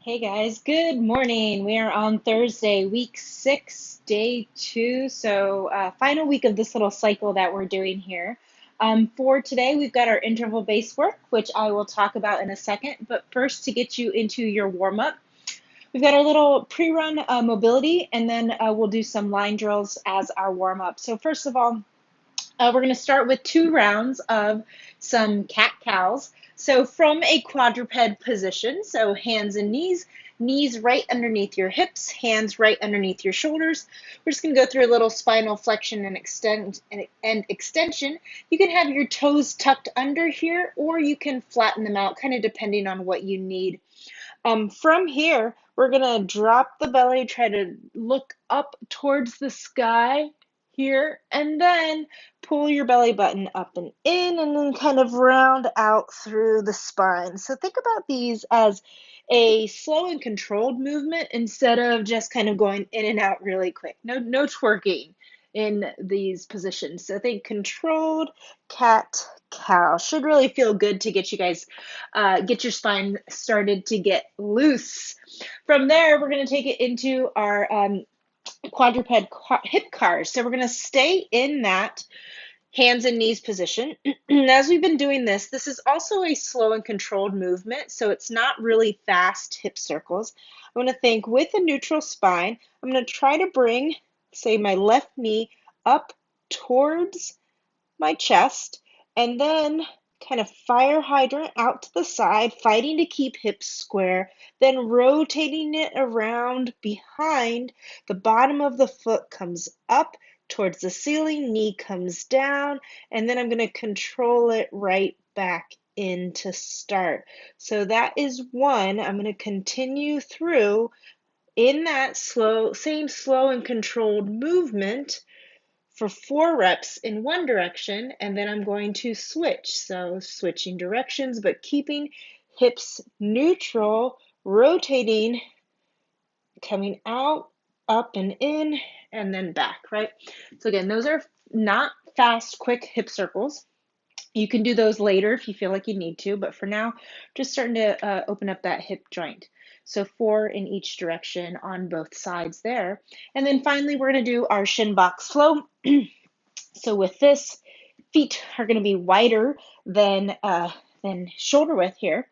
Hey guys, good morning. We are on Thursday, week 6, day 2. So, final week of this little cycle that we're doing here. For today, we've got our interval based work, which I will talk about in a second. But first, to get you into your warm up, we've got our little pre run mobility, and then we'll do some line drills as our warm up. So, first of all, we're going to start with 2 rounds of some cat-cows. So from a quadruped position, so hands and knees, knees right underneath your hips, hands right underneath your shoulders. We're just going to go through a little spinal flexion and extension. You can have your toes tucked under here, or you can flatten them out, kind of depending on what you need. From here, we're going to drop the belly, try to look up towards the sky here, and then pull your belly button up and in, and then kind of round out through the spine. So think about these as a slow and controlled movement instead of just kind of going in and out really quick. No twerking in these positions. So think controlled cat cow. Should really feel good to get you guys get your spine started to get loose. From there, we're going to take it into our quadruped hip cars. So we're going to stay in that hands and knees position. As we've been doing this, this is also a slow and controlled movement, so it's not really fast hip circles. I'm going to think with a neutral spine, I'm going to try to bring, say, my left knee up towards my chest, and then kind of fire hydrant out to the side, fighting to keep hips square, then rotating it around behind. The bottom of the foot comes up towards the ceiling, knee comes down, and then I'm going to control it right back in to start. So that is one. I'm going to continue through in that same slow and controlled movement for 4 reps in one direction, and then I'm going to switch. So switching directions, but keeping hips neutral, rotating, coming out, up and in, and then back, right? So again, those are not fast, quick hip circles. You can do those later if you feel like you need to, but for now, just starting to open up that hip joint. So 4 in each direction on both sides there. And then finally, we're going to do our shin box flow. So with this, feet are going to be wider than shoulder width here.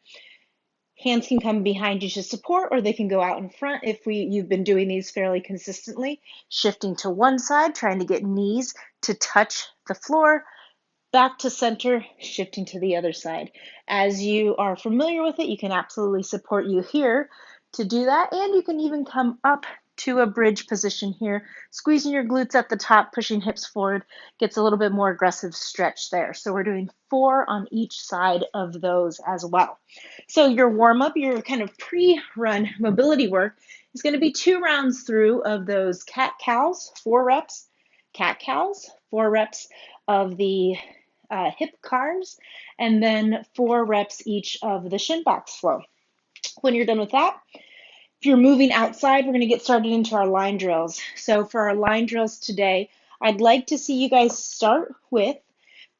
Hands can come behind you to support, or they can go out in front if you've been doing these fairly consistently. Shifting to one side, trying to get knees to touch the floor, back to center, shifting to the other side. As you are familiar with it, you can absolutely support you here to do that, and you can even come up to a bridge position here, squeezing your glutes at the top, pushing hips forward, gets a little bit more aggressive stretch there. So we're doing 4 on each side of those as well. So your warm-up, your kind of pre-run mobility work is going to be 2 rounds through of those cat-cows, 4 reps, cat-cows, 4 reps of the hip cars, and then 4 reps each of the shin box flow. When you're done with that, if you're moving outside, we're going to get started into our line drills. So for our line drills today, I'd like to see you guys start with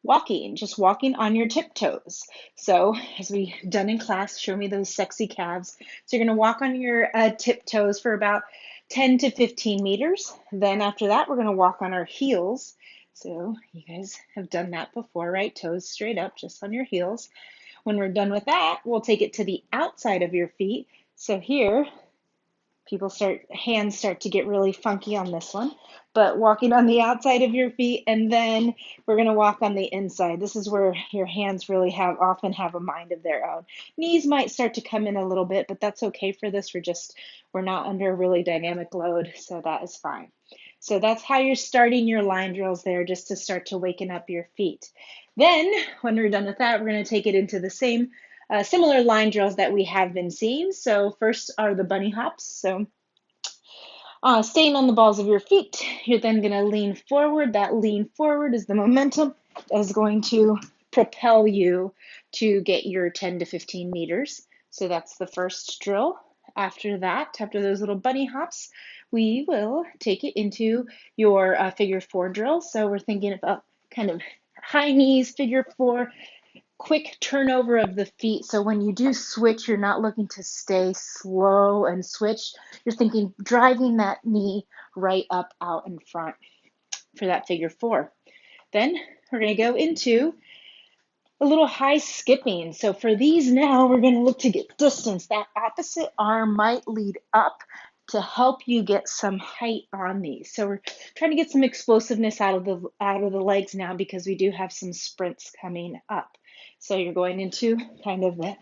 walking, just walking on your tiptoes. So as we done in class, show me those sexy calves. So you're going to walk on your tiptoes for about 10 to 15 meters. Then after that, we're going to walk on our heels. So you guys have done that before, right? Toes straight up, just on your heels. When we're done with that, we'll take it to the outside of your feet. So here, hands start to get really funky on this one, but walking on the outside of your feet, and then we're going to walk on the inside. This is where your hands really often have a mind of their own. Knees might start to come in a little bit, but that's okay for this. We're not under a really dynamic load, so that is fine. So that's how you're starting your line drills there, just to start to waken up your feet. Then when we're done with that, we're going to take it into the same similar line drills that we have been seeing. So first are the bunny hops. So staying on the balls of your feet, you're then going to lean forward. That lean forward is the momentum that is going to propel you to get your 10 to 15 meters. So that's the first drill. After that, after those little bunny hops, we will take it into your figure 4 drill. So we're thinking about kind of high knees, figure 4, quick turnover of the feet. So when you do switch, you're not looking to stay slow and switch. You're thinking driving that knee right up out in front for that figure 4. Then we're going to go into a little high skipping. So for these now, we're going to look to get distance. That opposite arm might lead up to help you get some height on these. So we're trying to get some explosiveness out of the legs now because we do have some sprints coming up. So you're going into kind of the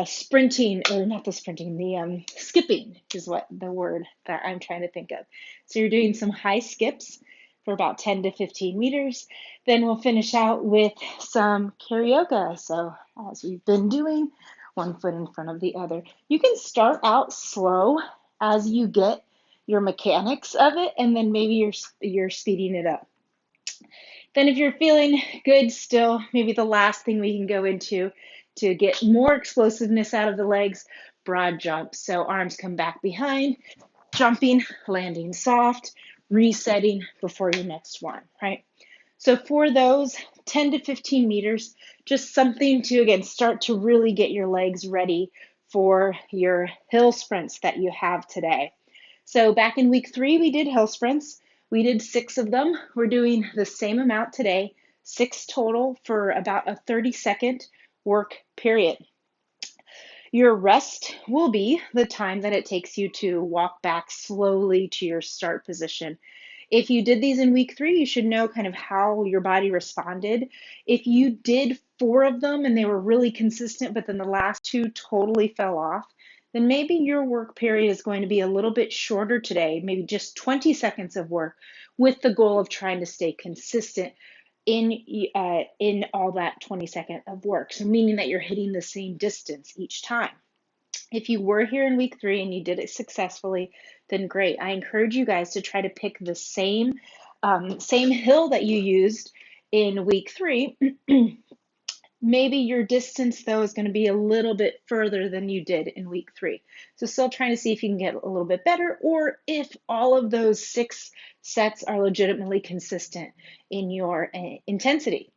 sprinting, or not the sprinting, the skipping is what the word that I'm trying to think of. So you're doing some high skips for about 10 to 15 meters. Then we'll finish out with some karaoke. So as we've been doing, one foot in front of the other. You can start out slow as you get your mechanics of it, and then maybe you're speeding it up. Then if you're feeling good still, maybe the last thing we can go into to get more explosiveness out of the legs, broad jumps. So arms come back behind, jumping, landing soft, resetting before your next one, right? So for those 10 to 15 meters, just something to, again, start to really get your legs ready for your hill sprints that you have today. So back in week 3, we did hill sprints. We did 6 of them. We're doing the same amount today, 6 total for about a 30-second work period. Your rest will be the time that it takes you to walk back slowly to your start position. If you did these in week 3, you should know kind of how your body responded. If you did 4 of them and they were really consistent, but then the last 2 totally fell off, then maybe your work period is going to be a little bit shorter today, maybe just 20 seconds of work with the goal of trying to stay consistent in all that 20-second of work. So meaning that you're hitting the same distance each time. If you were here in week 3 and you did it successfully, then great. I encourage you guys to try to pick the same hill that you used in week 3. Maybe your distance, though, is going to be a little bit further than you did in week 3. So still trying to see if you can get a little bit better, or if all of those 6 sets are legitimately consistent in your intensity.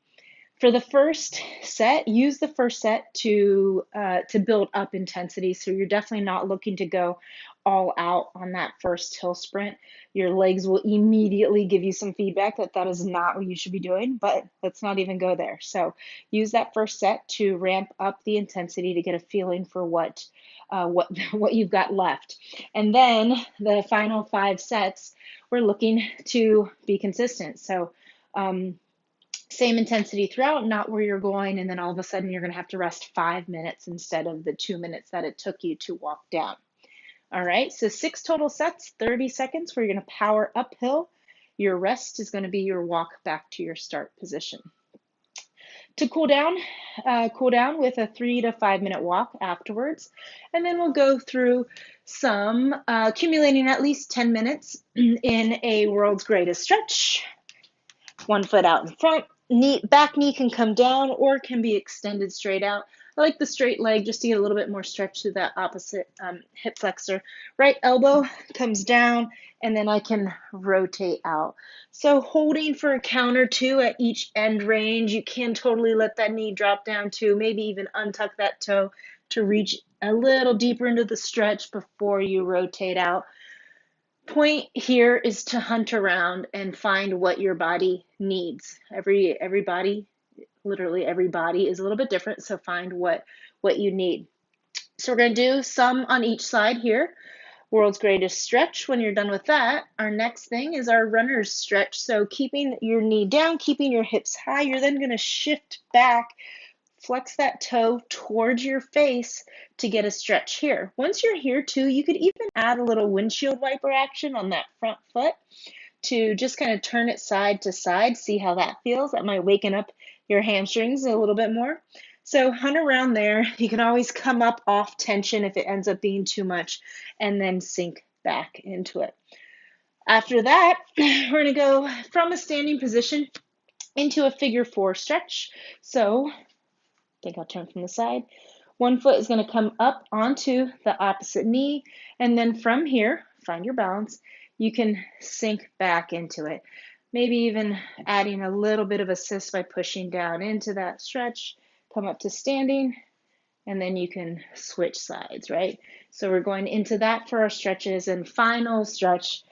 For the first set, use the first set to build up intensity. So you're definitely not looking to go all out on that first hill sprint. Your legs will immediately give you some feedback that that is not what you should be doing, but let's not even go there. So use that first set to ramp up the intensity to get a feeling for what you've got left. And then the final 5 sets, we're looking to be consistent. So same intensity throughout, not where you're going, and then all of a sudden you're going to have to rest 5 minutes instead of the 2 minutes that it took you to walk down. All right, so 6 total sets, 30 seconds, where you're going to power uphill. Your rest is going to be your walk back to your start position. To cool down with a 3 to 5 minute walk afterwards, and then we'll go through some accumulating at least 10 minutes in a world's greatest stretch. One foot out in front. Back knee can come down or can be extended straight out. I like the straight leg just to get a little bit more stretch through that opposite hip flexor. Right elbow comes down, and then I can rotate out. So holding for a count or 2 at each end range. You can totally let that knee drop down too, maybe even untuck that toe to reach a little deeper into the stretch before you rotate out. Point here is to hunt around and find what your body needs. Every body, literally every body is a little bit different, so find what you need. So we're going to do some on each side here. World's greatest stretch. When you're done with that, our next thing is our runner's stretch. So keeping your knee down, keeping your hips high, you're then going to shift back, flex that toe towards your face to get a stretch here. Once you're here too, you could even add a little windshield wiper action on that front foot to just kind of turn it side to side, see how that feels. That might waken up your hamstrings a little bit more. So hunt around there. You can always come up off tension if it ends up being too much, and then sink back into it. After that, we're going to go from a standing position into a figure 4 stretch. So I think I'll turn from the side. One foot is going to come up onto the opposite knee, and then from here, find your balance. You can sink back into it. Maybe even adding a little bit of assist by pushing down into that stretch, come up to standing, and then you can switch sides, right? So we're going into that for our stretches, and final stretch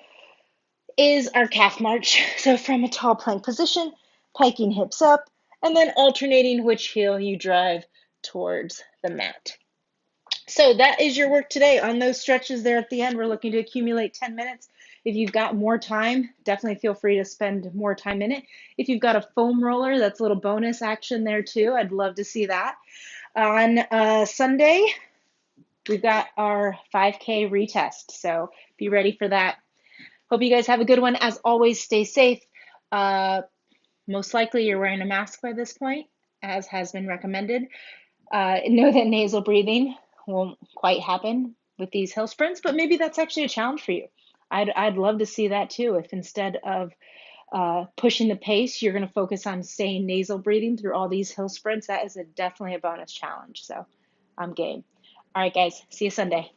is our calf march. So from a tall plank position, piking hips up, and then alternating which heel you drive towards the mat. So that is your work today. On those stretches there at the end, we're looking to accumulate 10 minutes. If you've got more time, definitely feel free to spend more time in it. If you've got a foam roller, that's a little bonus action there too. I'd love to see that. On Sunday, we've got our 5K retest. So be ready for that. Hope you guys have a good one. As always, stay safe. Most likely you're wearing a mask by this point, as has been recommended. Know that nasal breathing won't quite happen with these hill sprints, but maybe that's actually a challenge for you. I'd love to see that too. If instead of pushing the pace, you're going to focus on staying nasal breathing through all these hill sprints, that is definitely a bonus challenge. So I'm game. All right, guys, see you Sunday.